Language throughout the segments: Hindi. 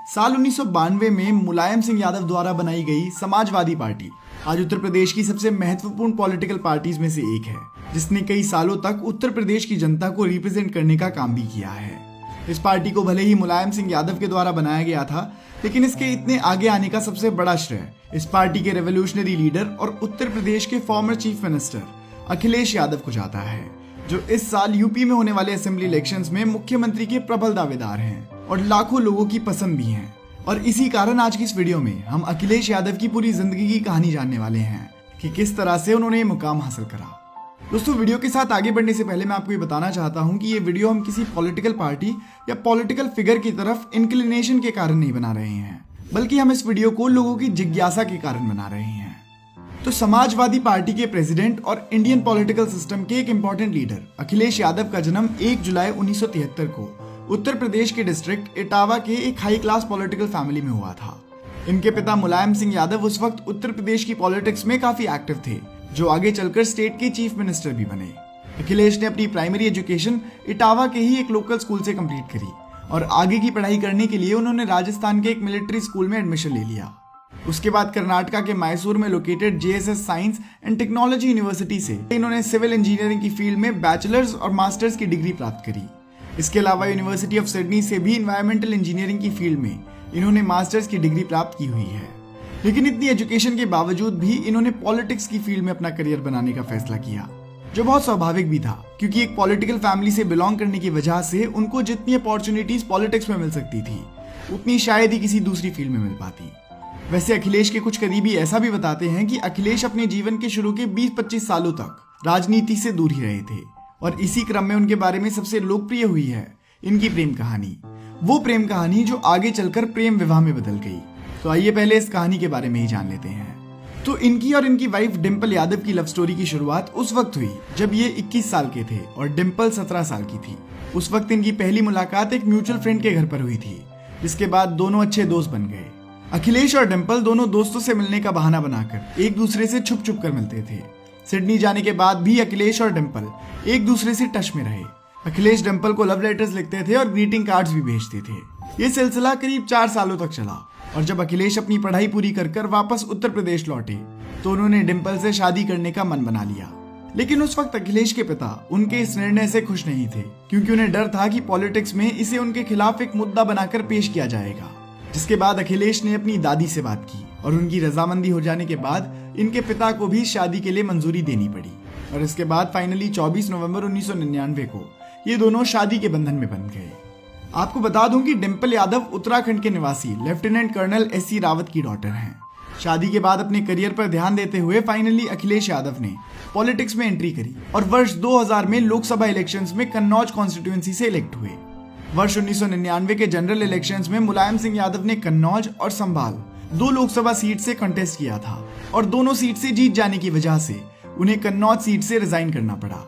साल 1992 में मुलायम सिंह यादव द्वारा बनाई गई समाजवादी पार्टी आज उत्तर प्रदेश की सबसे महत्वपूर्ण पॉलिटिकल पार्टीज में से एक है, जिसने कई सालों तक उत्तर प्रदेश की जनता को रिप्रेजेंट करने का काम भी किया है। इस पार्टी को भले ही मुलायम सिंह यादव के द्वारा बनाया गया था, लेकिन इसके इतने आगे आने का सबसे बड़ा श्रेय इस पार्टी के रेवोल्यूशनरी लीडर और उत्तर प्रदेश के former chief minister Akhilesh Yadav को जाता है, जो इस साल यूपी में होने वाले असेंबली इलेक्शंस में मुख्यमंत्री के प्रबल दावेदार हैं और लाखों लोगों की पसंद भी हैं। और इसी कारण आज की इस वीडियो में हम अखिलेश यादव की पूरी जिंदगी की कहानी जानने वाले हैं कि किस तरह से उन्होंने ये मुकाम हासिल करा। दोस्तों, वीडियो के साथ आगे बढ़ने से पहले मैं आपको ये बताना चाहता हूँ कि ये वीडियो हम किसी पॉलिटिकल पार्टी या पॉलिटिकल फिगर की तरफ इंक्लिनेशन के कारण नहीं बना रहे हैं, बल्कि हम इस वीडियो को लोगों की जिज्ञासा के कारण बना रहे हैं। तो समाजवादी पार्टी के प्रेसिडेंट और इंडियन पॉलिटिकल सिस्टम के एक इंपॉर्टेंट लीडर अखिलेश यादव का जन्म 1 जुलाई 1973 को उत्तर प्रदेश के डिस्ट्रिक्ट इटावा के एक हाई क्लास पॉलिटिकल फैमिली में हुआ था। इनके पिता मुलायम सिंह यादव उस वक्त उत्तर प्रदेश की पॉलिटिक्स में काफी एक्टिव थे, जो आगे चलकर स्टेट के चीफ मिनिस्टर भी बने। अखिलेश ने अपनी प्राइमरी एजुकेशन इटावा के ही एक लोकल स्कूल से कंप्लीट करी और आगे की पढ़ाई करने के लिए उन्होंने राजस्थान के एक मिलिट्री स्कूल में एडमिशन ले लिया। उसके बाद कर्नाटका के मैसूर में located JSS science and technology university से इन्होंने सिविल इंजीनियरिंग की फील्ड में बैचलर्स और मास्टर्स की डिग्री प्राप्त करी। इसके अलावा यूनिवर्सिटी ऑफ सिडनी से भी इन्वायरमेंटल इंजीनियरिंग की फील्ड में इन्होंने मास्टर्स की डिग्री प्राप्त की हुई है। लेकिन इतनी एजुकेशन के बावजूद भी इन्होंने पॉलिटिक्स की फील्ड में अपना करियर बनाने का फैसला किया, जो बहुत स्वाभाविक भी था, क्योंकि एक पॉलिटिकल फैमिली से बिलोंग करने की वजह से उनको जितनी अपॉर्चुनिटीज पॉलिटिक्स में मिल सकती थी, उतनी शायद ही किसी दूसरी फील्ड में मिल पाती। वैसे अखिलेश के कुछ करीबी ऐसा भी बताते हैं कि अखिलेश अपने जीवन के शुरू के 20-25 सालों तक राजनीति से दूर ही रहे थे और इसी क्रम में उनके बारे में सबसे लोकप्रिय हुई है इनकी प्रेम कहानी, वो प्रेम कहानी जो आगे चलकर प्रेम विवाह में बदल गई। तो आइए पहले इस कहानी के बारे में ही जान लेते हैं। तो इनकी और इनकी वाइफ डिंपल यादव की लव स्टोरी की शुरुआत उस वक्त हुई जब ये 21 साल के थे और डिंपल 17 साल की थी। उस वक्त इनकी पहली मुलाकात एक म्यूचुअल फ्रेंड के घर पर हुई थी, जिसके बाद दोनों अच्छे दोस्त बन गए। अखिलेश और डिंपल दोनों दोस्तों से मिलने का बहाना बनाकर एक दूसरे से छुप छुप कर मिलते थे। सिडनी जाने के बाद भी अखिलेश और डिंपल एक दूसरे से टच में रहे। अखिलेश डिंपल को लव लेटर्स लिखते थे और ग्रीटिंग कार्ड्स भी भेजते थे। ये सिलसिला करीब 4 सालों तक चला और जब अखिलेश अपनी पढ़ाई पूरी कर वापस उत्तर प्रदेश लौटे तो उन्होंने डिंपल से शादी करने का मन बना लिया। लेकिन उस वक्त अखिलेश के पिता उनके इस निर्णय से खुश नहीं थे, क्योंकि उन्हें डर था कि पॉलिटिक्स में इसे उनके खिलाफ एक मुद्दा बनाकर पेश किया जाएगा। जिसके बाद अखिलेश ने अपनी दादी से बात की और उनकी रजामंदी हो जाने के बाद इनके पिता को भी शादी के लिए मंजूरी देनी पड़ी और इसके बाद फाइनली 24 नवंबर 1999 को ये दोनों शादी के बंधन में बंध गए। आपको बता दूं कि डिंपल यादव उत्तराखंड के निवासी लेफ्टिनेंट कर्नल SC रावत की डॉटर हैं। शादी के बाद अपने करियर पर ध्यान देते हुए फाइनली अखिलेश यादव ने पॉलिटिक्स में एंट्री करी और वर्ष 2000 में लोकसभा इलेक्शंस में कन्नौज कॉन्स्टिट्यूएंसी से इलेक्ट हुए। वर्ष 1999 के जनरल इलेक्शंस में मुलायम सिंह यादव ने कन्नौज और संभाल 2 लोकसभा सीट से कंटेस्ट किया था और दोनों सीट से जीत जाने की वजह से उन्हें कन्नौज सीट से रिजाइन करना पड़ा।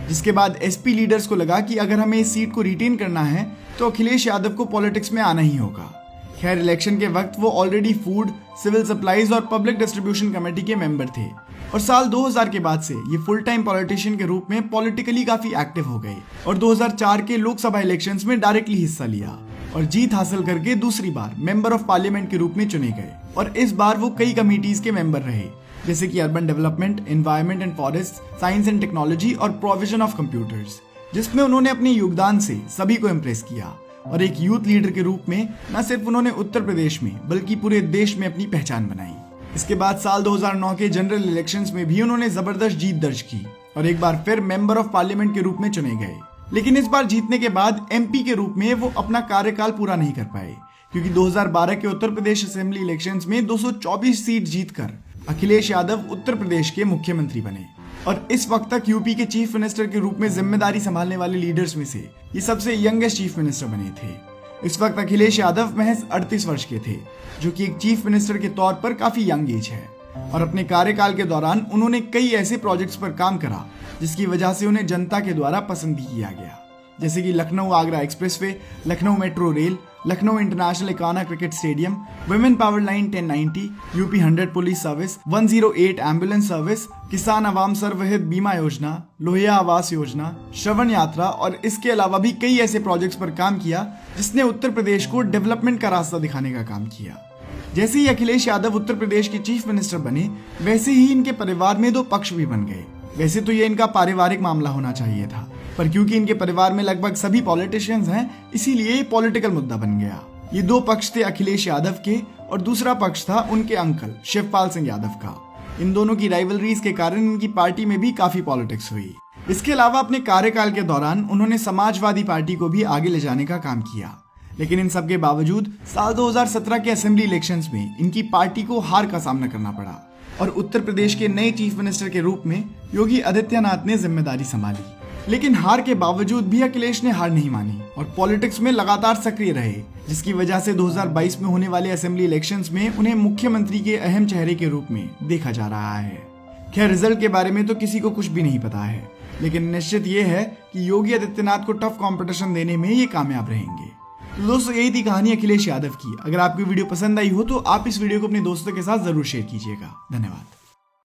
जिसके बाद SP लीडर्स को लगा कि अगर हमें इस सीट को रिटेन करना है तो अखिलेश यादव को पॉलिटिक्स में आना ही होगा। खैर, इलेक्शन के वक्त वो ऑलरेडी फूड, सिविल सप्लाईज और पब्लिक डिस्ट्रीब्यूशन कमेटी के मेंबर थे और साल 2000 के बाद से ये फुल टाइम पॉलिटिशियन के रूप में पॉलिटिकली काफी एक्टिव हो गए और 2004 के लोकसभा इलेक्शंस में डायरेक्टली हिस्सा लिया और जीत हासिल करके दूसरी बार मेंबर ऑफ पार्लियामेंट के रूप में चुने गए। और इस बार वो कई कमिटीज के मेंबर रहे, जैसे कि urban development, environment and forest, science and technology और प्रोविजन ऑफ कंप्यूटर्स, जिसमें उन्होंने अपने योगदान से सभी को इम्प्रेस किया और एक यूथ लीडर के रूप में न सिर्फ उन्होंने उत्तर प्रदेश में बल्कि पूरे देश में अपनी पहचान बनाई। इसके बाद साल 2009 के जनरल इलेक्शंस में भी उन्होंने जबरदस्त जीत दर्ज की और एक बार फिर मेंबर ऑफ पार्लियामेंट के रूप में चुने गए। लेकिन इस बार जीतने के बाद MP के रूप में वो अपना कार्यकाल पूरा नहीं कर पाए, क्योंकि 2012 के उत्तर प्रदेश असेंबली इलेक्शंस में 224 सीट जीतकर अखिलेश यादव उत्तर प्रदेश के मुख्यमंत्री बने और इस वक्त तक यूपी के चीफ मिनिस्टर के रूप में जिम्मेदारी संभालने वाले लीडर्स में से ये सबसे यंगेस्ट चीफ मिनिस्टर बने थे। इस वक्त अखिलेश यादव महज 38 वर्ष के थे, जो कि एक चीफ मिनिस्टर के तौर पर काफी यंग एज है और अपने कार्यकाल के दौरान उन्होंने कई ऐसे प्रोजेक्ट्स पर काम करा जिसकी वजह से उन्हें जनता के द्वारा पसंद भी किया गया, जैसे कि Lucknow Agra expressway, Lucknow metro rail Lucknow international Ekana cricket stadium, women power line 1090, UP 100 police service, 108 ambulance service, किसान आवाम सर्वहित बीमा योजना, लोहिया आवास योजना, श्रवण यात्रा और इसके अलावा भी कई ऐसे प्रोजेक्ट्स पर काम किया जिसने उत्तर प्रदेश को डेवलपमेंट का रास्ता दिखाने का काम किया। जैसे ही अखिलेश यादव उत्तर प्रदेश के चीफ मिनिस्टर बने, वैसे ही इनके परिवार में दो पक्ष भी बन गए। वैसे तो ये इनका पारिवारिक मामला होना चाहिए था, पर क्योंकि इनके परिवार में लगभग सभी पॉलिटिशियंस हैं, इसीलिए ये पॉलिटिकल मुद्दा बन गया। ये दो पक्ष थे अखिलेश यादव के और दूसरा पक्ष था उनके अंकल शिवपाल सिंह यादव का। इन दोनों की राइवलरीज के कारण इनकी पार्टी में भी काफी पॉलिटिक्स हुई। इसके अलावा अपने कार्यकाल के दौरान उन्होंने समाजवादी पार्टी को भी आगे ले जाने का काम किया, लेकिन इन सब के बावजूद साल 2017 के असेंबली इलेक्शंस में इनकी पार्टी को हार का सामना करना पड़ा और उत्तर प्रदेश के नए चीफ मिनिस्टर के रूप में योगी आदित्यनाथ ने जिम्मेदारी संभाली। लेकिन हार के बावजूद भी अखिलेश ने हार नहीं मानी और पॉलिटिक्स में लगातार सक्रिय रहे, जिसकी वजह से 2022 में होने वाले असेंबली इलेक्शंस में उन्हें मुख्यमंत्री के अहम चेहरे के रूप में देखा जा रहा है। खैर, रिजल्ट के बारे में तो किसी को कुछ भी नहीं पता है, लेकिन निश्चित ये है कि योगी आदित्यनाथ को टफ कॉम्पिटिशन देने में ये कामयाब रहेंगे। तो दोस्तों, यही थी कहानी अखिलेश यादव की। अगर आपको वीडियो पसंद आई हो तो आप इस वीडियो को अपने दोस्तों के साथ जरूर शेयर कीजिएगा। धन्यवाद।